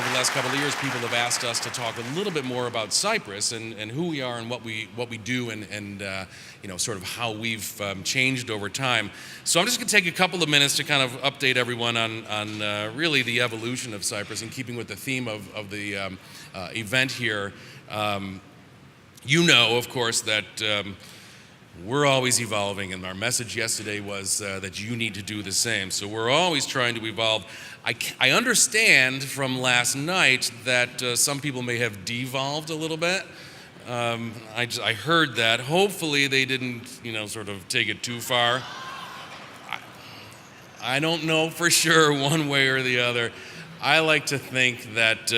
over the last couple of years, people have asked us to talk a little bit more about Cypress and who we are and what we do and sort of how we've changed over time. So I'm just going to take a couple of minutes to kind of update everyone on really the evolution of Cypress in keeping with the theme of the event here. You know, of course, that we're always evolving, and our message yesterday was that you need to do the same. So we're always trying to evolve. I understand from last night that some people may have devolved a little bit. I heard that. Hopefully they didn't, sort of take it too far. I don't know for sure one way or the other. I like to think that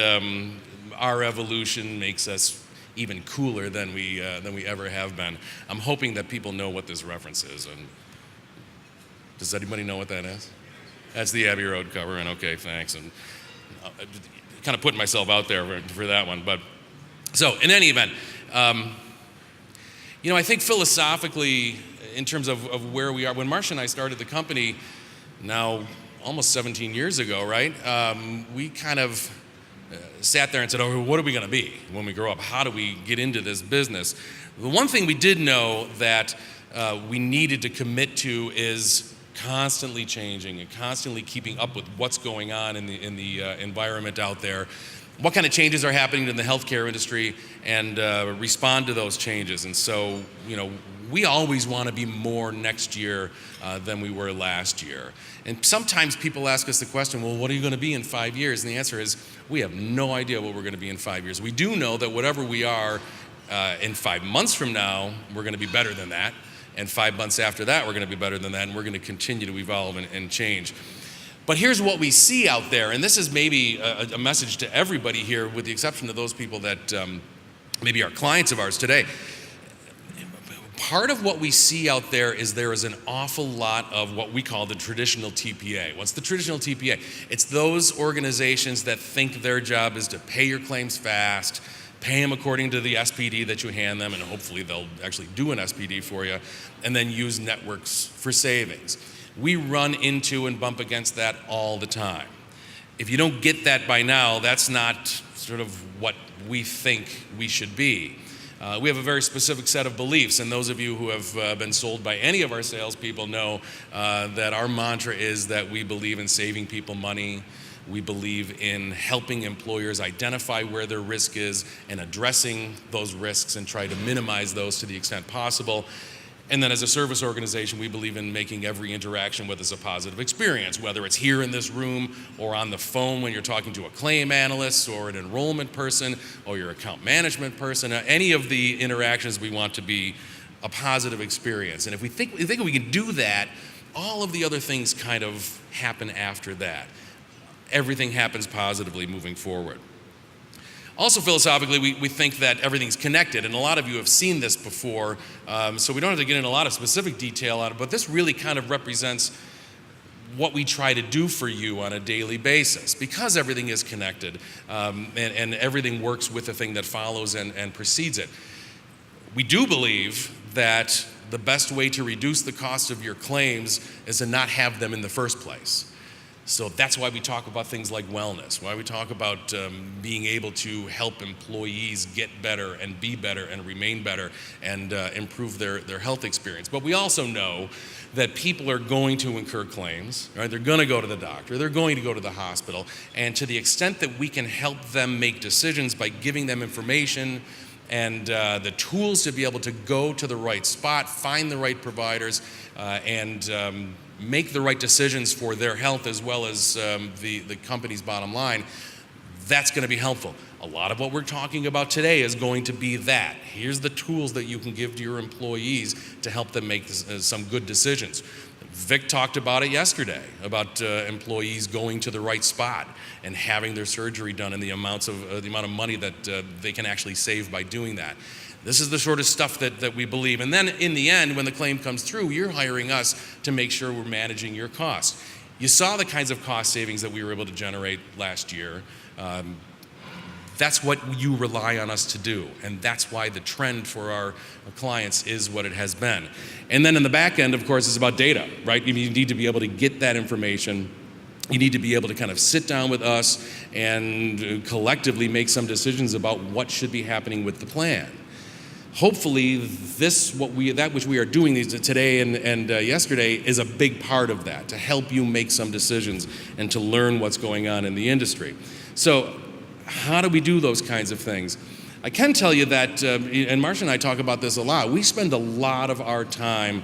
our evolution makes us even cooler than we ever have been. I'm hoping that people know what this reference is. And does anybody know what that is? That's the Abbey Road cover, and okay, thanks. And kind of putting myself out there for that one. But so, in any event, I think philosophically, in terms of where we are, when Marcia and I started the company, now almost 17 years ago, right? We kind of sat there and said, "Oh, what are we going to be when we grow up? How do we get into this business?" The one thing we did know that we needed to commit to is constantly changing and constantly keeping up with what's going on in the environment out there, what kind of changes are happening in the healthcare industry, and respond to those changes. And so, we always want to be more next year than we were last year. And sometimes people ask us the question, well, what are you going to be in 5 years? And the answer is, we have no idea what we're going to be in 5 years. We do know that whatever we are in 5 months from now, we're going to be better than that. And 5 months after that, we're going to be better than that, and we're going to continue to evolve and change. But here's what we see out there, and this is maybe a message to everybody here, with the exception of those people that maybe are clients of ours today. Part of what we see out there is an awful lot of what we call the traditional TPA. What's the traditional TPA? It's those organizations that think their job is to pay your claims fast, pay them according to the SPD that you hand them, and hopefully they'll actually do an SPD for you, and then use networks for savings. We run into and bump against that all the time. If you don't get that by now, that's not sort of what we think we should be. We have a very specific set of beliefs, and those of you who have been sold by any of our salespeople know that our mantra is that we believe in saving people money. We believe in helping employers identify where their risk is and addressing those risks and try to minimize those to the extent possible. And then as a service organization, we believe in making every interaction with us a positive experience, whether it's here in this room or on the phone when you're talking to a claim analyst or an enrollment person or your account management person. Any of the interactions, we want to be a positive experience. And if we think we can do that, all of the other things kind of happen after that. Everything happens positively moving forward. Also, philosophically, we think that everything's connected, and a lot of you have seen this before, so we don't have to get into a lot of specific detail on it, but this really kind of represents what we try to do for you on a daily basis, because everything is connected, and everything works with the thing that follows and precedes it. We do believe that the best way to reduce the cost of your claims is to not have them in the first place. So that's why we talk about things like wellness, why we talk about being able to help employees get better and be better and remain better and improve their health experience. But we also know that people are going to incur claims, right? They're going to go to the doctor, they're going to go to the hospital, and to the extent that we can help them make decisions by giving them information and the tools to be able to go to the right spot, find the right providers, and make the right decisions for their health as well as the company's bottom line, that's going to be helpful. A lot of what we're talking about today is going to be that. Here's the tools that you can give to your employees to help them make some good decisions. Vic talked about it yesterday, about employees going to the right spot and having their surgery done and the amount of money that they can actually save by doing that. This is the sort of stuff that we believe. And then in the end, when the claim comes through, you're hiring us to make sure we're managing your costs. You saw the kinds of cost savings that we were able to generate last year. That's what you rely on us to do, and that's why the trend for our clients is what it has been. And then in the back end, of course, is about data, right? You need to be able to get that information You need to be able to kind of sit down with us and collectively make some decisions about what should be happening with the plan. Hopefully, that which we are doing today and yesterday is a big part of that, to help you make some decisions and to learn what's going on in the industry. So, how do we do those kinds of things? I can tell you that, and Marcia and I talk about this a lot, we spend a lot of our time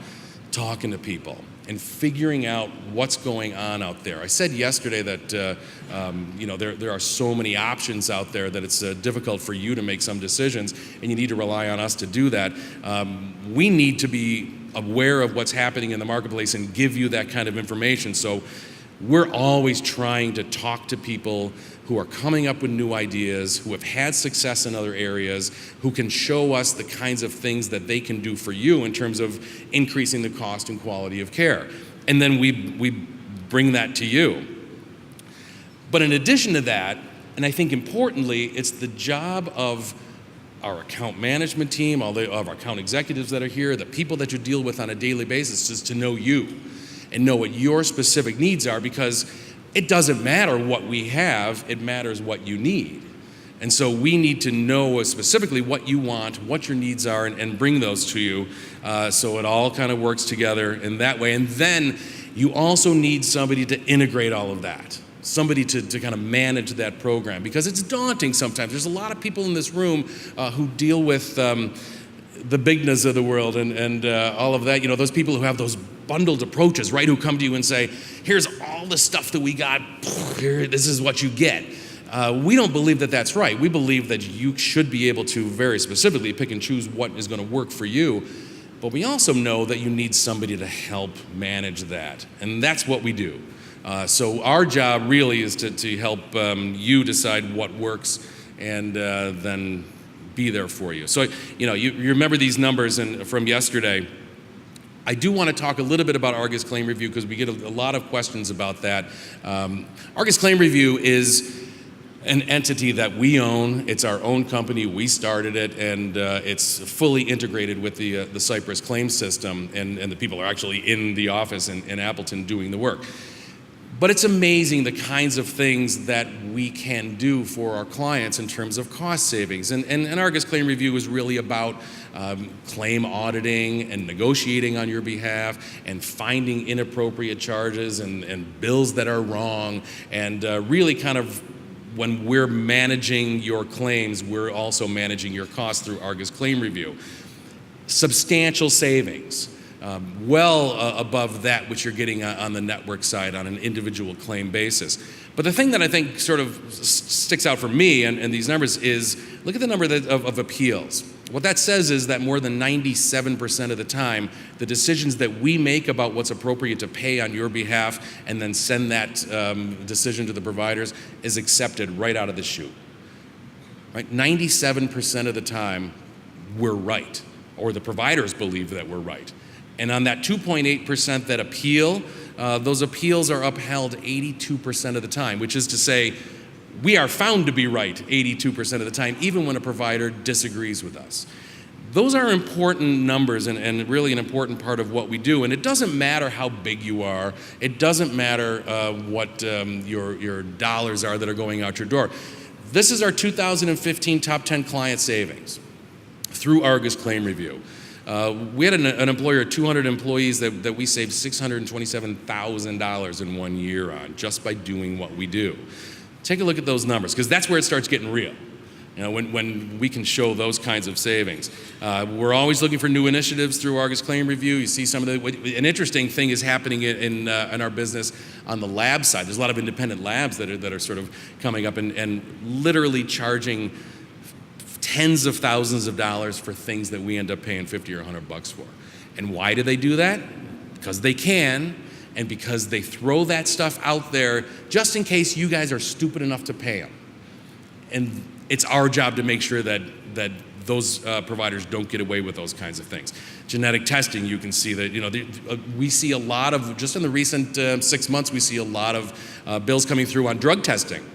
talking to people and figuring out what's going on out there. I said yesterday that there are so many options out there that it's difficult for you to make some decisions, and you need to rely on us to do that. We need to be aware of what's happening in the marketplace and give you that kind of information. So we're always trying to talk to people who are coming up with new ideas, who have had success in other areas, who can show us the kinds of things that they can do for you in terms of increasing the cost and quality of care. And then we bring that to you. But in addition to that, and I think importantly, it's the job of our account management team, of our account executives that are here, the people that you deal with on a daily basis, is to know you and know what your specific needs are, because it doesn't matter what we have, it matters what you need. And so we need to know specifically what you want, what your needs are, and bring those to you, so it all kind of works together in that way. And then you also need somebody to integrate all of that, somebody to kind of manage that program, because it's daunting sometimes. There's a lot of people in this room who deal with the bigness of the world and all of that. Those people who have those bundled approaches, right, who come to you and say, here's all the stuff that we got, here, this is what you get. We don't believe that that's right. We believe that you should be able to very specifically pick and choose what is going to work for you, but we also know that you need somebody to help manage that, and that's what we do. So our job really is to help you decide what works and then be there for you. So, you remember these numbers from yesterday. I do want to talk a little bit about Argus Claim Review, because we get a lot of questions about that. Argus Claim Review is an entity that we own. It's our own company. We started it, and it's fully integrated with the Cypress claim system, and the people are actually in the office in Appleton doing the work. But it's amazing the kinds of things that we can do for our clients in terms of cost savings. And Argus Claim Review is really about claim auditing and negotiating on your behalf and finding inappropriate charges and bills that are wrong. And really kind of, when we're managing your claims, we're also managing your costs through Argus Claim Review. Substantial savings. Well above that which you're getting on the network side on an individual claim basis. But the thing that I think sort of sticks out for me and these numbers is, look at the number of appeals. What that says is that more than 97% of the time, the decisions that we make about what's appropriate to pay on your behalf and then send that decision to the providers is accepted right out of the chute. Right? 97% of the time, we're right, or the providers believe that we're right. And on that 2.8% that appeal, those appeals are upheld 82% of the time, which is to say, we are found to be right 82% of the time, even when a provider disagrees with us. Those are important numbers and really an important part of what we do. And it doesn't matter how big you are. It doesn't matter what your dollars are that are going out your door. This is our 2015 top 10 client savings through Argus Claim Review. We had an employer of 200 employees that we saved $627,000 in 1 year on, just by doing what we do. Take a look at those numbers, because that's where it starts getting real. When we can show those kinds of savings. We're always looking for new initiatives through Argus Claim Review. You see some of an interesting thing is happening in our business on the lab side. There's a lot of independent labs that are sort of coming up and literally charging tens of thousands of dollars for things that we end up paying $50 or $100 for. And why do they do that? Because they can, and because they throw that stuff out there just in case you guys are stupid enough to pay them. And it's our job to make sure that those providers don't get away with those kinds of things. Genetic testing, you can see that, we see a lot of, just in the recent 6 months, we see a lot of bills coming through on drug testing.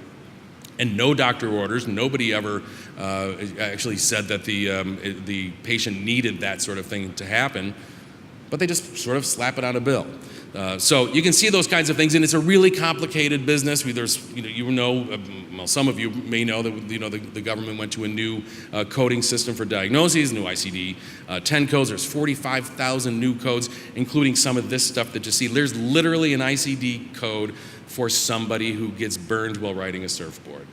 And no doctor orders. Nobody ever actually said that the patient needed that sort of thing to happen. but they just sort of slap it on a bill. So you can see those kinds of things, and it's a really complicated business. Well, some of you may know that the government went to a new coding system for diagnoses, new ICD-10 codes. There's 45,000 new codes, including some of this stuff that you see. There's literally an ICD code for somebody who gets burned while riding a surfboard.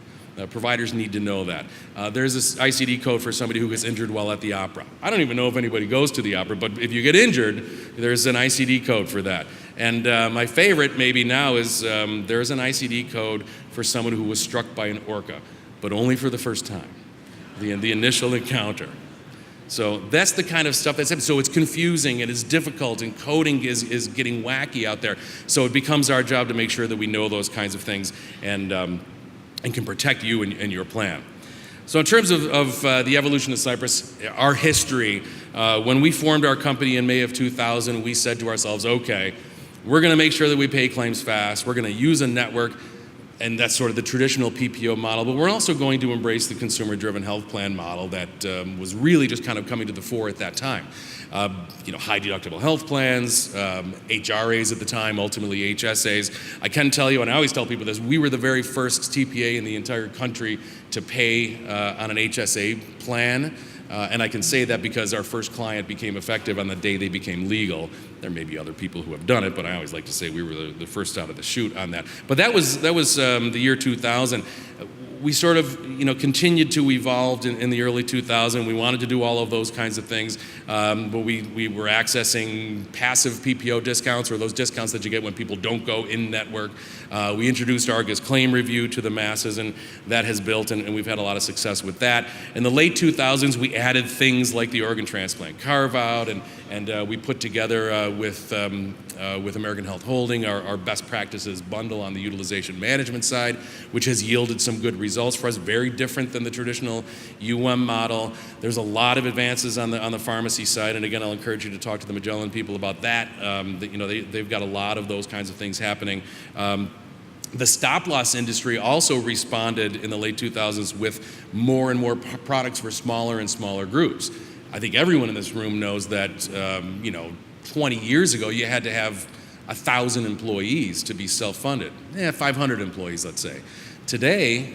Providers need to know that. There's this ICD code for somebody who gets injured while at the opera. I don't even know if anybody goes to the opera, but if you get injured, there's an ICD code for that. And my favorite maybe now is there's an ICD code for someone who was struck by an orca, but only for the first time, the initial encounter. So that's the kind of stuff that's happening. So it's confusing and it's difficult, and coding is getting wacky out there. So it becomes our job to make sure that we know those kinds of things and can protect you and your plan. So in terms of the evolution of Cypress, our history, when we formed our company in May of 2000, we said to ourselves, okay, we're going to make sure that we pay claims fast. We're going to use a network, and that's sort of the traditional PPO model, but we're also going to embrace the consumer-driven health plan model that was really just kind of coming to the fore at that time. High deductible health plans, HRAs at the time, ultimately HSAs. I can tell you, and I always tell people this, we were the very first TPA in the entire country to pay on an HSA plan. And I can say that because our first client became effective on the day they became legal. There may be other people who have done it, but I always like to say we were the first out of the chute on that. But that was the year 2000. We sort of continued to evolve in the early 2000s. We wanted to do all of those kinds of things, but we were accessing passive PPO discounts, or those discounts that you get when people don't go in network. We introduced Argus Claim Review to the masses, and that has built, and we've had a lot of success with that. In the late 2000s, we added things like the organ transplant carve-out, and we put together with American Health Holding our best practices bundle on the utilization management side, which has yielded some good results for us, very different than the traditional model. There's a lot of advances on the pharmacy side, and again, I'll encourage you to talk to the Magellan people about that. They've got a lot of those kinds of things happening. The stop-loss industry also responded in the late 2000s with more and more products for smaller and smaller groups. I think everyone in this room knows that 20 years ago you had to have 1,000 employees to be self-funded. 500 employees, let's say. Today,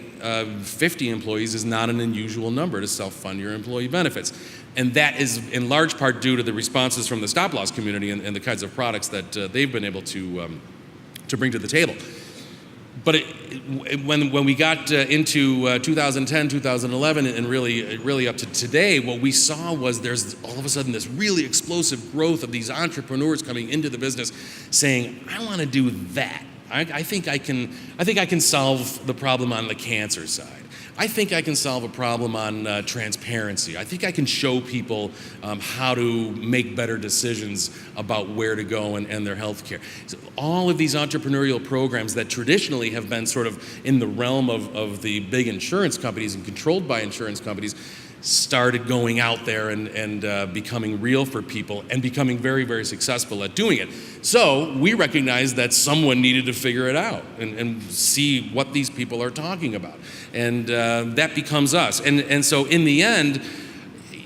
50 employees is not an unusual number to self-fund your employee benefits. And that is in large part due to the responses from the stop-loss community and the kinds of products that they've been able to bring to the table. But when we got into 2010, 2011, and really up to today, what we saw was there's all of a sudden this really explosive growth of these entrepreneurs coming into the business saying, I want to do that. I think I can solve the problem on the cancer side. I think I can solve a problem on transparency. I think I can show people how to make better decisions about where to go and their health care. So all of these entrepreneurial programs that traditionally have been sort of in the realm of the big insurance companies and controlled by insurance companies started going out there and becoming real for people and becoming very, very successful at doing it. So we recognized that someone needed to figure it out and see what these people are talking about. And that becomes us. And so in the end,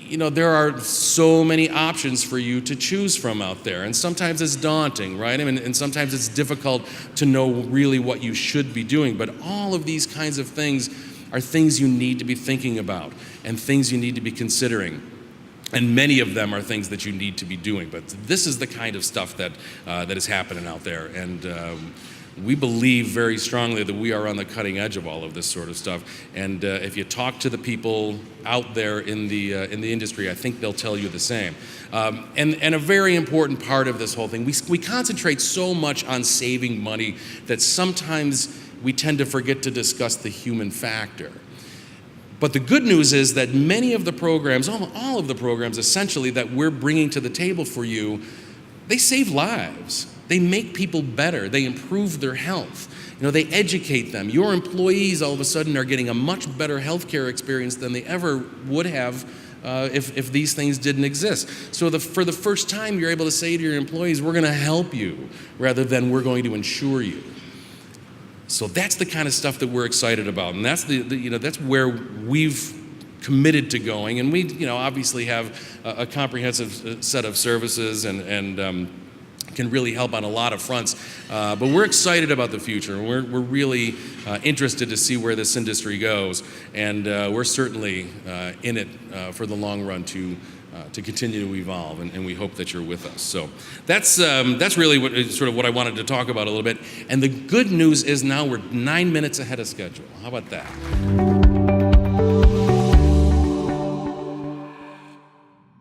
there are so many options for you to choose from out there. And sometimes it's daunting, right? And sometimes it's difficult to know really what you should be doing. But all of these kinds of things are things you need to be thinking about and things you need to be considering. And many of them are things that you need to be doing. But this is the kind of stuff that is happening out there. And we believe very strongly that we are on the cutting edge of all of this sort of stuff. And if you talk to the people out there in the industry, I think they'll tell you the same. And a very important part of this whole thing, we concentrate so much on saving money that sometimes we tend to forget to discuss the human factor. But the good news is that many of the programs, all of the programs essentially that we're bringing to the table for you, they save lives. They make people better. They improve their health. They educate them. Your employees all of a sudden are getting a much better healthcare experience than they ever would have if these things didn't exist. So for the first time, you're able to say to your employees, we're going to help you rather than we're going to insure you. So that's the kind of stuff that we're excited about, and that's that's where we've committed to going, and we, obviously have a comprehensive set of services and can really help on a lot of fronts. But we're excited about the future. We're really interested to see where this industry goes, and we're certainly in it for the long run to continue to evolve, and we hope that you're with us. So that's really what I wanted to talk about a little bit. And the good news is now we're 9 minutes ahead of schedule. How about that?